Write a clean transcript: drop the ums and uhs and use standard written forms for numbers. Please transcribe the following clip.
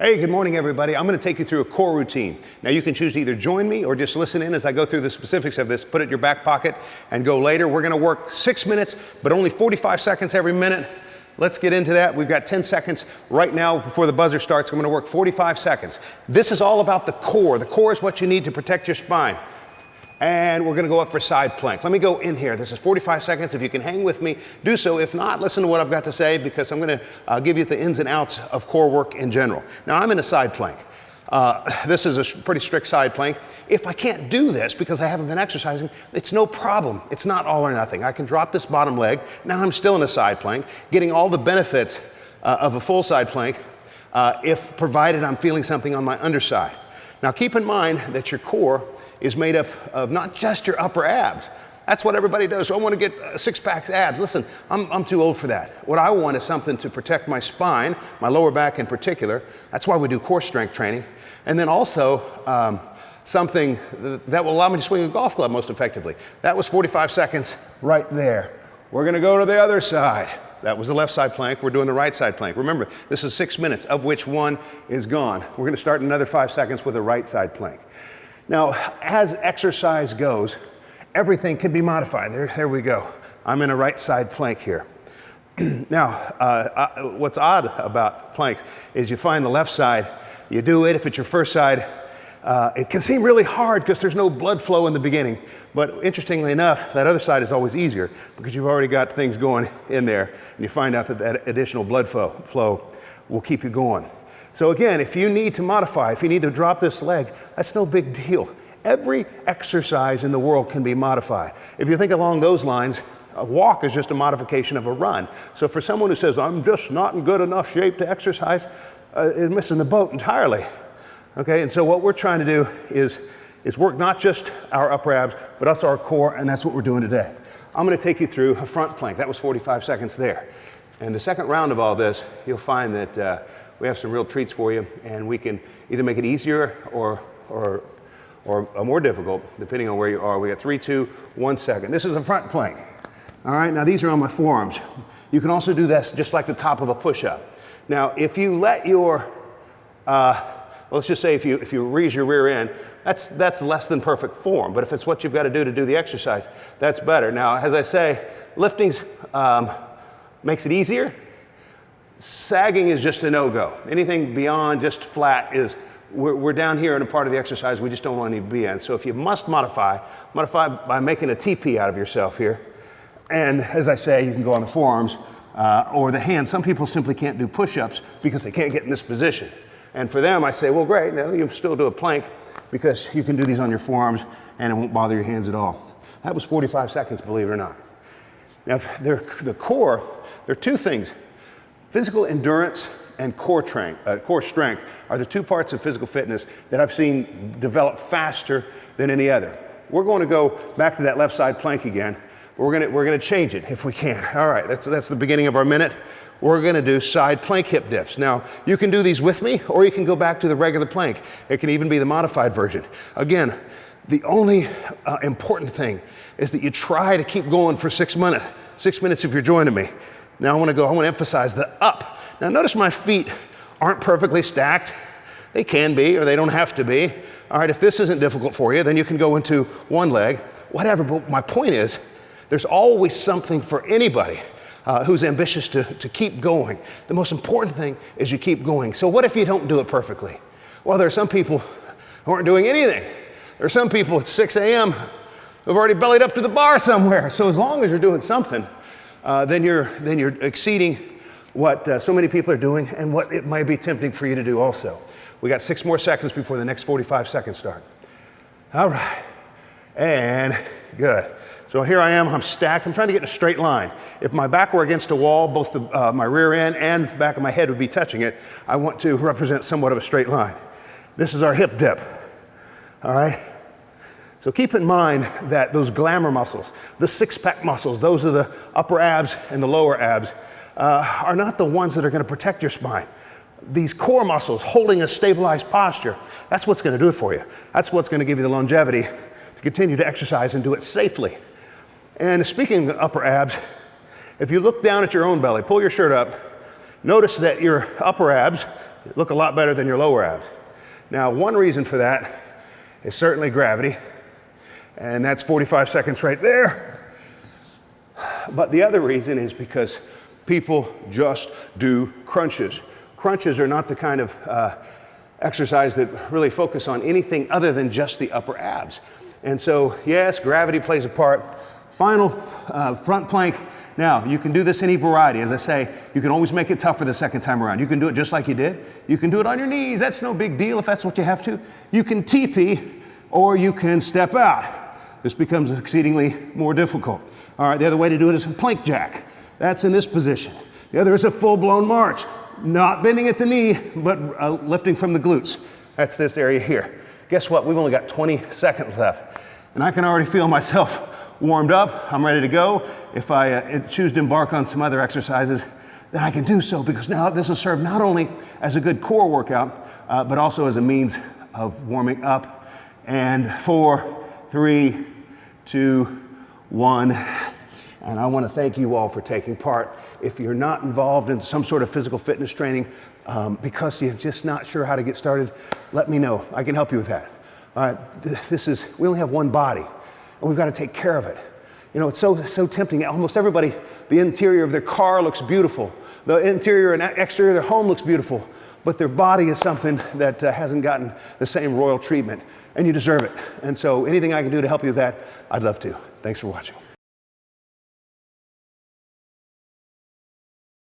Hey, good morning, everybody. I'm going to take you through a core routine. Now, you can choose to either join me or just listen in as I go through the specifics of this, put it in your back pocket, and go later. We're going to work 6 minutes, but only 45 seconds every minute. Let's get into that. We've got 10 seconds right now before the buzzer starts. I'm going to work 45 seconds. This is all about the core. The core is what you need to protect your spine. And we're going to go up for side plank. Let me go in here. This is 45 seconds. If you can hang with me, do so. If not, listen to what I've got to say, because I'm going to give you the ins and outs of core work in general. Now, I'm in a side plank. This is a pretty strict side plank. If I can't do this because I haven't been exercising, it's no problem. It's not all or nothing. I can drop this bottom leg. Now I'm still in a side plank, getting all the benefits of a full side plank, if provided I'm feeling something on my underside. Now, keep in mind that your core is made up of not just your upper abs. That's what everybody does. So I want to get six-pack abs. Listen, I'm too old for that. What I want is something to protect my spine, my lower back in particular. That's why we do core strength training. And then also something that will allow me to swing a golf club most effectively. That was 45 seconds right there. We're going to go to the other side. That was the left side plank. We're doing the right side plank. Remember, this is 6 minutes, of which 1 is gone. We're going to start in another 5 seconds with a right side plank. Now, as exercise goes, everything can be modified. There we go. I'm in a right side plank here. Now, what's odd about planks is you find the left side, you do it. If it's your first side, it can seem really hard because there's no blood flow in the beginning. But interestingly enough, that other side is always easier because you've already got things going in there, and you find out that additional blood flow will keep you going. So again, if you need to modify, if you need to drop this leg, that's no big deal. Every exercise in the world can be modified. If you think along those lines, a walk is just a modification of a run. So for someone who says, I'm just not in good enough shape to exercise, is missing the boat entirely. Okay, and so what we're trying to do is work not just our upper abs, but also our core, and that's what we're doing today. I'm going to take you through a front plank. That was 45 seconds there. And the second round of all this, you'll find that we have some real treats for you, and we can either make it easier or more difficult, depending on where you are. We got 3, 2, 1 second. This is a front plank. All right, now these are on my forearms. You can also do this just like the top of a push-up. Now, if you let your, let's just say if you raise your rear end, that's less than perfect form. But if it's what you've got to do the exercise, that's better. Now, as I say, lifting's makes it easier. Sagging is just a no-go. Anything beyond just flat is, we're down here in a part of the exercise we just don't want to be in. So if you must modify by making a TP out of yourself here. And as I say, you can go on the forearms or the hands. Some people simply can't do push-ups because they can't get in this position. And for them, I say, well, great, now you can still do a plank because you can do these on your forearms and it won't bother your hands at all. That was 45 seconds, believe it or not. Now, the core, there are two things. Physical endurance and core strength are the two parts of physical fitness that I've seen develop faster than any other. We're going to go back to that left side plank again, but we're going to change it if we can. All right, that's the beginning of our minute. We're going to do side plank hip dips. Now, you can do these with me, or you can go back to the regular plank. It can even be the modified version. Again, the only important thing is that you try to keep going for 6 minutes. 6 minutes if you're joining me. Now I want to emphasize the up. Now notice my feet aren't perfectly stacked. They can be, or they don't have to be. All right, if this isn't difficult for you, then you can go into one leg, whatever. But my point is, there's always something for anybody who's ambitious to keep going. The most important thing is you keep going. So what if you don't do it perfectly? Well, there are some people who aren't doing anything. There are some people at 6 a.m. who've already bellied up to the bar somewhere. So as long as you're doing something, then you're exceeding what so many people are doing and what it might be tempting for you to do also. We got 6 more seconds before the next 45 seconds start. All right, and good. So here I am, I'm stacked. I'm trying to get in a straight line. If my back were against a wall, both my rear end and back of my head would be touching it. I want to represent somewhat of a straight line. This is our hip dip, all right? So keep in mind that those glamour muscles, the six-pack muscles, those are the upper abs and the lower abs, are not the ones that are going to protect your spine. These core muscles holding a stabilized posture, that's what's going to do it for you. That's what's going to give you the longevity to continue to exercise and do it safely. And speaking of upper abs, if you look down at your own belly, pull your shirt up, notice that your upper abs, look a lot better than your lower abs. Now, one reason for that is certainly gravity, and that's 45 seconds right there. But the other reason is because people just do crunches. Crunches are not the kind of exercise that really focus on anything other than just the upper abs. And so, yes, gravity plays a part. Final front plank. Now, you can do this any variety. As I say, you can always make it tougher the second time around. You can do it just like you did. You can do it on your knees. That's no big deal if that's what you have to. You can TP or you can step out. This becomes exceedingly more difficult. All right, the other way to do it is a plank jack. That's in this position. The other is a full-blown march. Not bending at the knee, but lifting from the glutes. That's this area here. Guess what? We've only got 20 seconds left. And I can already feel myself warmed up. I'm ready to go. If I choose to embark on some other exercises, then I can do so, because now this will serve not only as a good core workout, but also as a means of warming up. And 4, 3, 2, 1. And I want to thank you all for taking part. If you're not involved in some sort of physical fitness training because you're just not sure how to get started, let me know. I can help you with that. All right, we only have one body, and we've got to take care of it. You know, it's so tempting. Almost everybody, the interior of their car looks beautiful. The interior and exterior of their home looks beautiful, but their body is something that hasn't gotten the same royal treatment, and you deserve it. And so anything I can do to help you with that, I'd love to. Thanks for watching.